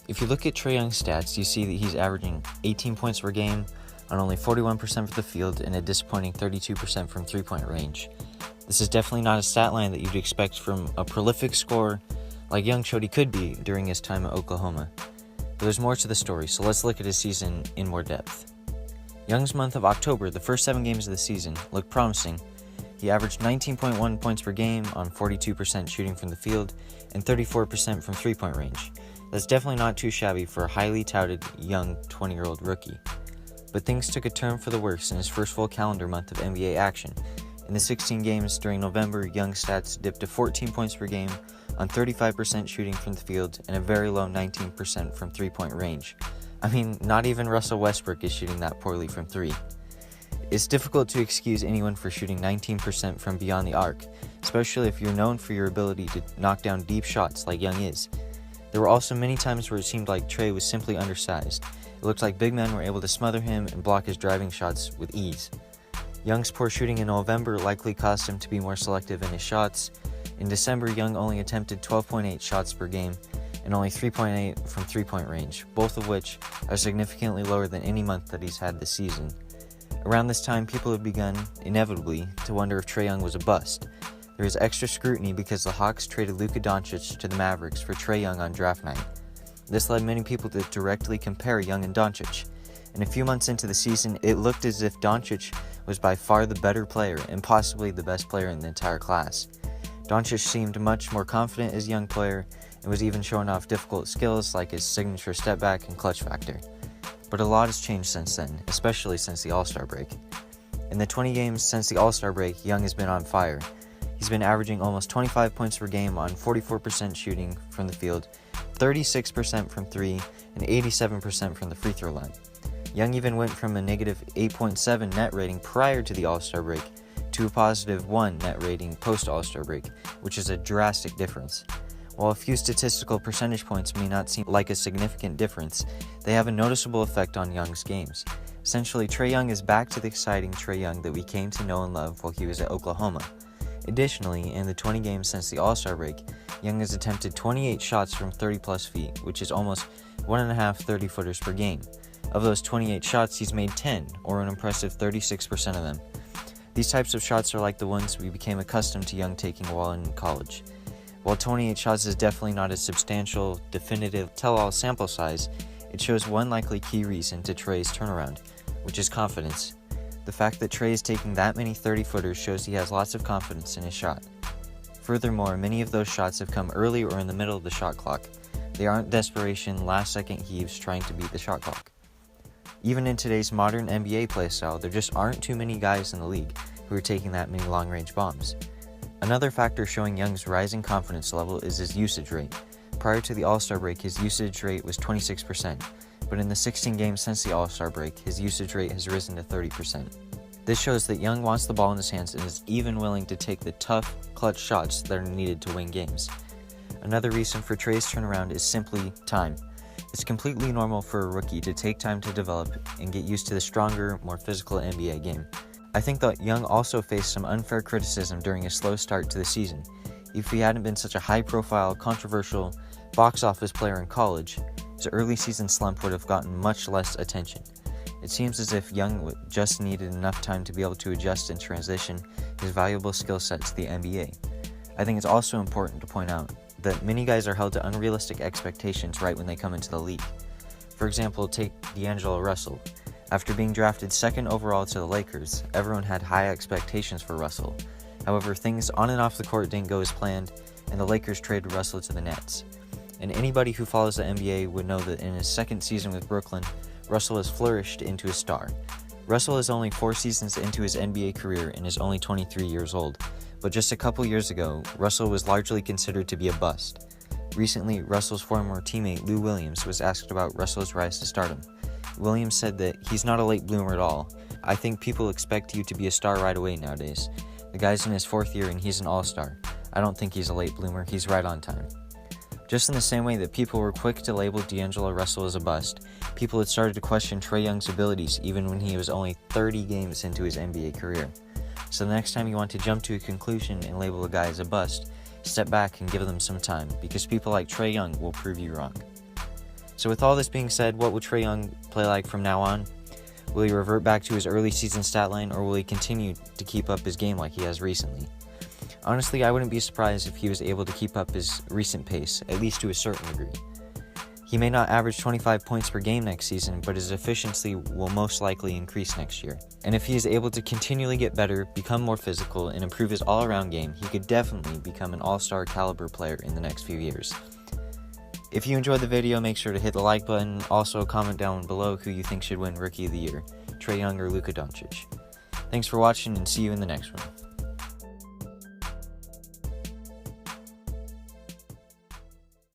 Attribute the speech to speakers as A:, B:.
A: If you look at Trae Young's stats, you see that he's averaging 18 points per game on only 41% from the field and a disappointing 32% from three-point range. This is definitely not a stat line that you'd expect from a prolific scorer like Young showed he could be during his time at Oklahoma. But there's more to the story, so let's look at his season in more depth. Young's month of October, the first 7 games of the season, looked promising. He averaged 19.1 points per game on 42% shooting from the field and 34% from three-point range. That's definitely not too shabby for a highly touted young 20-year-old rookie. But things took a turn for the worse in his first full calendar month of NBA action. In the 16 games during November, Young's stats dipped to 14 points per game on 35% shooting from the field and a very low 19% from three-point range. I mean, not even Russell Westbrook is shooting that poorly from three. It's difficult to excuse anyone for shooting 19% from beyond the arc, especially if you're known for your ability to knock down deep shots like Young is. There were also many times where it seemed like Trae was simply undersized. It looked like big men were able to smother him and block his driving shots with ease. Young's poor shooting in November likely caused him to be more selective in his shots. In December, Young only attempted 12.8 shots per game and only 3.8 from three-point range, both of which are significantly lower than any month that he's had this season. Around this time, people have begun, inevitably, to wonder if Trae Young was a bust. There is extra scrutiny because the Hawks traded Luka Doncic to the Mavericks for Trae Young on draft night. This led many people to directly compare Young and Doncic. And a few months into the season, it looked as if Doncic was by far the better player and possibly the best player in the entire class. Doncic seemed much more confident as a young player and was even showing off difficult skills like his signature step back and clutch factor. But a lot has changed since then, especially since the All-Star break. In the 20 games since the All-Star break, Young has been on fire. He's been averaging almost 25 points per game on 44% shooting from the field, 36% from three, and 87% from the free throw line. Young even went from a negative 8.7 net rating prior to the All-Star break to a positive 1 net rating post-All-Star break, which is a drastic difference. While a few statistical percentage points may not seem like a significant difference, they have a noticeable effect on Young's games. Essentially, Trae Young is back to the exciting Trae Young that we came to know and love while he was at Oklahoma. Additionally, in the 20 games since the All-Star break, Young has attempted 28 shots from 30-plus feet, which is almost 1.5 30-footers per game. Of those 28 shots, he's made 10, or an impressive 36% of them. These types of shots are like the ones we became accustomed to Young taking while in college. While 28 shots is definitely not a substantial, definitive, tell-all sample size, it shows one likely key reason to Trae's turnaround, which is confidence. The fact that Trae is taking that many 30-footers shows he has lots of confidence in his shot. Furthermore, many of those shots have come early or in the middle of the shot clock. They aren't desperation, last-second heaves trying to beat the shot clock. Even in today's modern NBA playstyle, there just aren't too many guys in the league who are taking that many long-range bombs. Another factor showing Young's rising confidence level is his usage rate. Prior to the All-Star break, his usage rate was 26%, but in the 16 games since the All-Star break, his usage rate has risen to 30%. This shows that Young wants the ball in his hands and is even willing to take the tough, clutch shots that are needed to win games. Another reason for Trae's turnaround is simply time. It's completely normal for a rookie to take time to develop and get used to the stronger, more physical NBA game. I think that Young also faced some unfair criticism during his slow start to the season. If he hadn't been such a high-profile, controversial, box office player in college, his early season slump would have gotten much less attention. It seems as if Young just needed enough time to be able to adjust and transition his valuable skill set to the NBA. I think it's also important to point out that many guys are held to unrealistic expectations right when they come into the league. For example, take D'Angelo Russell. After being drafted second overall to the Lakers, everyone had high expectations for Russell. However, things on and off the court didn't go as planned, and the Lakers traded Russell to the Nets. And anybody who follows the NBA would know that in his second season with Brooklyn, Russell has flourished into a star. Russell is only 4 seasons into his NBA career and is only 23 years old, but just a couple years ago, Russell was largely considered to be a bust. Recently, Russell's former teammate Lou Williams was asked about Russell's rise to stardom. Williams said that he's not a late bloomer at all. I think people expect you to be a star right away nowadays. The guy's in his 4th year and he's an all-star. I don't think he's a late bloomer, he's right on time. Just in the same way that people were quick to label D'Angelo Russell as a bust, people had started to question Trae Young's abilities even when he was only 30 games into his NBA career. So the next time you want to jump to a conclusion and label a guy as a bust, step back and give them some time, because people like Trae Young will prove you wrong. So with all this being said, what will Trae Young play like from now on? Will he revert back to his early season stat line, or will he continue to keep up his game like he has recently? Honestly, I wouldn't be surprised if he was able to keep up his recent pace, at least to a certain degree. He may not average 25 points per game next season, but his efficiency will most likely increase next year. And if he is able to continually get better, become more physical, and improve his all-around game, he could definitely become an all-star caliber player in the next few years. If you enjoyed the video, make sure to hit the like button. Also, comment down below who you think should win Rookie of the Year, Trae Young or Luka Doncic. Thanks for watching, and see you in the next one.